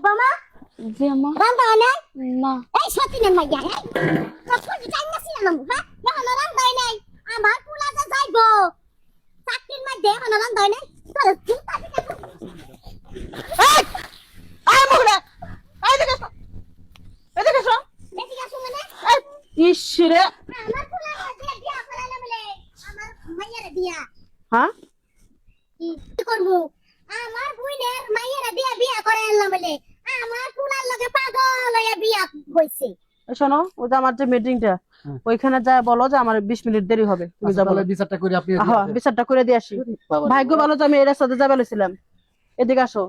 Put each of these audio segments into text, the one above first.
বাবা জি আম্মা। রান্না হয় নাই? না। এই সতীনের মাইয়া কখন টাইম নাছিল না হ্যাঁ এখন রান্না হয় নাই আমার পোলা যে যাইবো চাকরির মধ্যে এখন রান্না হয় নাই তোর জুতা দিতে এই আয় মহিলা এই দেখো এদিকে এসো এদিকে আসো মানে এই ইস রে আমার পোলা যে বিয়া করাইলো বলে আমার মাইয়ারে বিয়া হ্যাঁ কি করবো আমার বুইনের মাইয়ারে বিয়া বিয়া করাইলো বলে আমার পোলার লগে পাগল হইয়া বিয়া হইছে শোনো ওই যে আমার যে মিটিংটা ওইখানে যায় বলো যে আমার 20 মিনিট দেরি হবে তুমি যা বলো বিচারটা করে আপনি হ্যাঁ বিচারটা করে দিয়ে আসি ভাগ্য ভালো যে আমি এর সাথে যাবে বলেছিলাম এদিকে আসো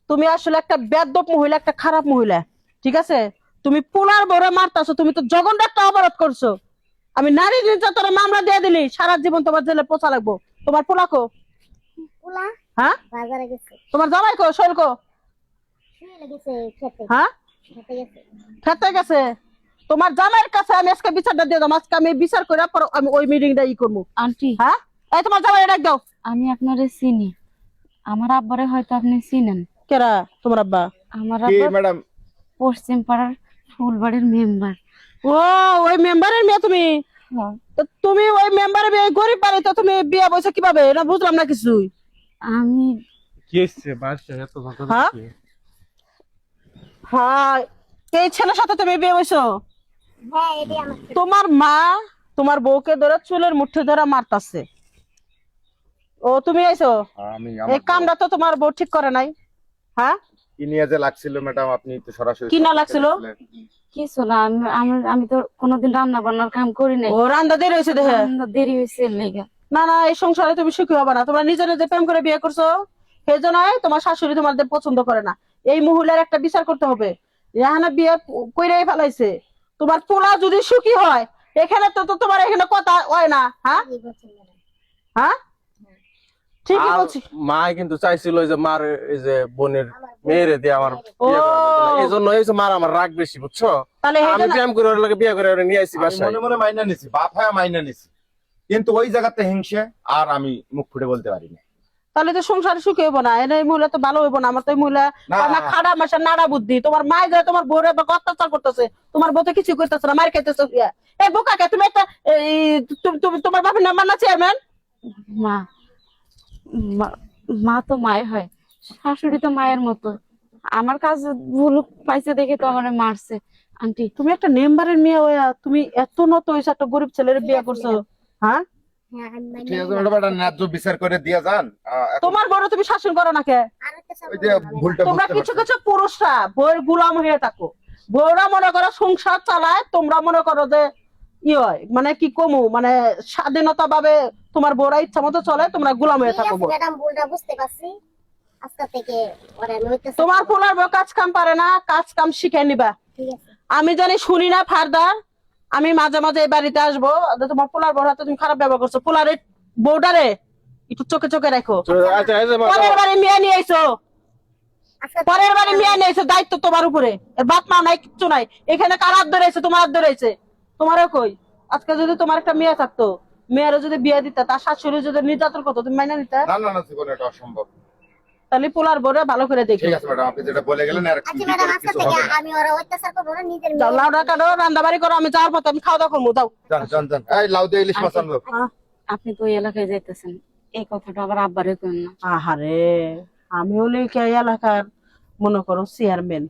তুমি আসলে একটা বেয়াদব মহিলা একটা খারাপ মহিলা ঠিক আছে তুমি পোলার বড় মারতাছো তুমি তো জঘন্য একটা অপরাধ করছো আমি নারী নির্যাতনের মামলা দিয়ে দিলি সারা জীবন তোমার জেলে পোছা লাগবো তোমার পোলাকো পোলা হ্যাঁ বাজারে গেছে তোমার জামাই কো শৈল কো শুয়ে লেগেছে খেতে হ্যাঁ খেতে গেছে খেতে গেছে তোমার জামাইয়ের কাছে আমি আজকে বিচারটা দিয়ে দাম আজকে আমি বিচার করে পর আমি ওই মিটিংটা করবো আন্টি হ্যাঁ এই তোমার জামাই ডাক দাও আমি আপনারে চিনি। আমার আব্বারে হয়তো আপনি চিনেন। কেরা তোমার আব্বা আমার কি আব্বা ম্যাডাম পশ্চিম পাড়ার ফুলবাড়ির মেম্বার। ও ওই মেম্বারের মেয়ে তুমি তো তুমি ওই মেম্বারের মেয়ে গরিব বাড়ি তো তুমি বিয়ে বসে কিভাবে না বুঝলাম না কিছুই আমি কি হচ্ছে বাসা এত ঝগড়া হ্যাঁ? হচ্ছে? হ্যাঁ এই ছেলের সাথে তুমি বিয়ে বসো হ্যাঁ এটি আমার তোমার মা তোমার বউকে ধরে চুলের মুঠে ধরে মারতাছে ও তুমি আইছো আমি এই কামটা তো তোমার বউ ঠিক করে নাই হ্যাঁ কি নিয়ে যে লাগছিল ম্যাডাম আপনি তো সরাসরি কি না লাগছিল? কিছু না। আমি তো কোনোদিন রান্না বান্নার কাম করি নাই। ও রান্দা দেরি হয়েছে দেখে রান্না দেরি হয়েছে লেগা। না না এই সংসারে তুমি সুখী হবে না তোমরা নিজে নিজে প্রেম করে বিয়ে করছো সেই জন্য তোমার শাশুড়ি তোমাদের পছন্দ করে না এই মহিলার একটা বিচার করতে হবে এখানে বিয়ে কইরাই ফেলাইছে তোমার পোলা যদি সুখী হয় এখানে তো তোমার এখানে কথা হয় না হ্যাঁ হ্যাঁ ঠিকই আর বলছি মা কিন্তু চাইছিল যে মার এই যে বোনের মেয়েরে দিয়ে আমার ও এই জন্য এই যে মার আমার রাগ বেশি বুঝছো তাহলে আমি হেটা না- প্রেম করে ওর লগে বিয়ে করে ওরে নিয়ে আইছি আমি বাসায় মনে মনে মাইনা নিছি বাপ হ্যাঁ মাইনা নিছি কিন্তু ওই জায়গাতে হিংসে আর আমি মুখ ফুটে বলতে পারি না তাহলে তো সংসার সুখী হইব না এনে এই মহিলা তো ভালো হইব না আমার তো এই মহিলা না। না খাড়া মাসা নাড়া বুদ্ধি তোমার মায় যায় তোমার বউরে অত্যাচার করতেছে তোমার বউ তো কিছু করতেছে না মার খাইতেছে এই বোকাকে তুমি একটা তোমার বাপের নাম্বার না চেয়ারম্যান মা মা- মা তো মায় হয়, শাশুড়ি তো মায়ের মতো। আমার কাজ ভুল পাইছে দেখে তো আমারে মারছে। আন্টি তুমি একটা মেম্বারের মেয়ে হইয়া তুমি এত নত হয়েছে একটা গরিব ছেলের বিয়ে করছো হ্যাঁ হ্যাঁ আমি মাইনে ঠিক আছে ম্যাডাম একটা ন্যায্য বিচার করে দিয়ে যান এখন তোমার বড় তুমি শাসন করো না কে আর একটা ওই যে ভুলটা তোমরা বুঝতে কিছু পারছি কিছু পুরুষরা বইয়ের গুলাম হয়ে থাকো বউরা মনে করো সংসার চালায় তোমরা মনে করো যে ই হয় মানে কি কমু মানে স্বাধীনতা ভাবে তোমার বউরা ইচ্ছা মতো চলে তোমরা গুলাম হয়ে থাকো বউ। ম্যাডাম ভুলটা বুঝতে পারছি আজকে থেকে ওরে আমি হইতেছে তোমার পোলার বউ কাজ কাম পারে না কাজ কাম শিখে নিবা ঠিক আছে আমি জানি শুনি না ফারদার আমি মাঝে মাঝে এই বাড়িতে আসবো তোমার পোলার বউর হাতে তুমি খারাপ ব্যবহার করছো পোলারে বউটারে একটু চোখে চোখে রাখো আচ্ছা এই যে পরের বাড়ি মেয়ে নিয়ে আইছো আজকে পরের বাড়ি মেয়ে নিয়ে আইছো দায়িত্ব তোমার উপরে এর বাপ মা নাই কিচ্ছু নাই এখানে কার হাত ধরেছে তোমার হাত ধরেছে তোমারও কই আজকে যদি তোমার একটা মেয়ে থাকতো মেয়েরও যদি বিয়ে দিতা তার শাশুড়ি যদি নির্যাতন করতো তুমি মাইনা নিতা না না না জীবনে এটা অসম্ভব তাহলে পোলার বউরে ভালো করে দেখো ঠিক আছে ম্যাডাম আপনি যেটা বলে গেলেন আর আচ্ছা কি ম্যাডাম করে আজকে কিছু থেকে হবে না আমি ওরা অত্যাচার করবো না নিজের যাও মেয়ে লাউডা কাটো রান্না বাড়ি করো আমি যাওয়ার পথে আমি খাওয়া দাওয়া করবো যাও যান যান যান এই লাউ দিয়ে ইলিশ মাছ আনবো আপনি তো ওই এলাকায় যাইতেছেন, এই কথাটা আবার আব্বারে কইন না। আহারে আমি হলে কি এই এলাকার মনে করো চেয়ারম্যান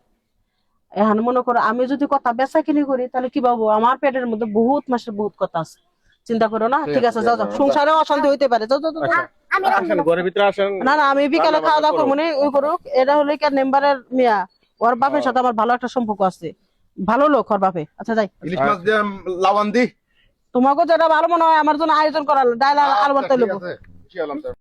এখন মনে করো আমি যদি কথা বেচা কিনি করি তাহলে কি পাবো আমার পেটের মধ্যে বহুত মাসের বহুত কথা আছে চিন্তা করো না ঠিক আছে যাও যাও সংসারে অশান্তি হইতে পারে যাও যাও যাও, যাও। আমি আসেন ঘরের ভিতরে আসেন না না আমি বিকালে খাওয়া দাওয়া করবো না ওই করুক এরা হলে কি মেম্বারের মিয়া ওর বাপের সাথে আমার ভালো একটা সম্পর্ক আছে ভালো লোক ওর বাপে আচ্ছা যাই ইলিশ মাছ দিয়ে লাওয়ান দি তোমাকে যেটা ভালো মনে হয় আমার জন্য আয়োজন করার ডাইল আর আলু ভর্তা ঠিক লেবু আছে খুশি হলাম